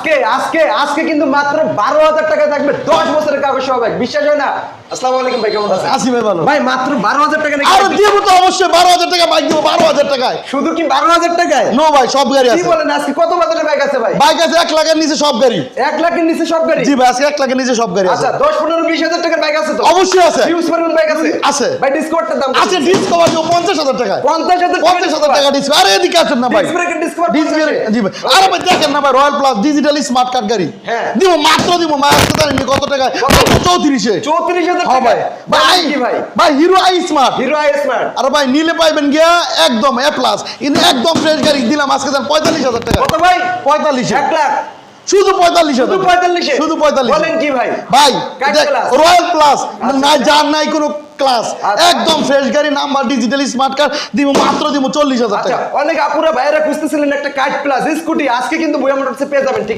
আজকে আজকে আজকে কিন্তু মাত্র 12,000 টাকা থাকবে 10 বছরের কাগজ সহ ভাই, বিশ্বাস হয় না? আসসালামু আলাইকুম ভাই, কেমন আছেন? আসি ভাই ভালো। ভাই মাত্র 12,000 টাকা নাকি? আর দিব তো অবশ্যই 12,000 টাকা বাইক দিব 12,000 টাকায়। শুধু কি 12,000 টাকায়? নো ভাই সব গাড়ি কি আছে। বলেন, আজকে কত বাজারের বাইক আছে ভাই? বাইক আছে 1 লাখের নিচে সব গাড়ি। 1 লাখের নিচে সব গাড়ি? জি ভাই আজকে 1 লাখের নিচে সব গাড়ি আছে। আচ্ছা 10 15 20,000 টাকার বাইক আছে তো? অবশ্যই আছে। ইউজ পরিমাণ বাইক আছে? আছে। ভাই ডিসকভারটার দাম কত? আছে ডিসকভার দিব 50,000 টাকায়। 50,000 টাকা ডিসকভার। আরে এদিকে আসেন না ভাই। ডিসকভার জি ভাই। আরে ভাই দেখেন না ভাই royal plus digital smart card গাড়ি। হ্যাঁ। দিব মাত্র দিব ভাই আজকে জানেন কত টাকায়? 34 এ। 34,000 হ্যাঁ টাকা? ভাই। ভাই কি ভাই? ভাই hero I smart. Hero I smart. আরে ভাই নিলে পাইবেন গিয়া একদম এ প্লাস কিন্তু একদম ফ্রেশ গাড়ি দিলাম আজকে জান 45,000 টাকা। কত ভাই? 45 1 লাখ? শুধু 45,000 শুধু 45 এ? শুধু 45 বলেন কি ভাই? ভাই কাট ক্লাস? রয়্যাল প্লাস না আচ্ছা। যার নাই কোনো ক্লাস আচ্ছা। একদম ফ্রেশ গাড়ি নাম্বার ডিজিটাল স্মার্ট কার্ড দিব মাত্র দিব 40,000 আচ্ছা টাকা। অনেক আপুরা ভাইয়েরা খুঁজতেছিলেন একটা কার্ড প্লাস স্কুটি, আজকে কিন্তু বুয়া মোটরসে পেয়ে যাবেন, ঠিক আছে?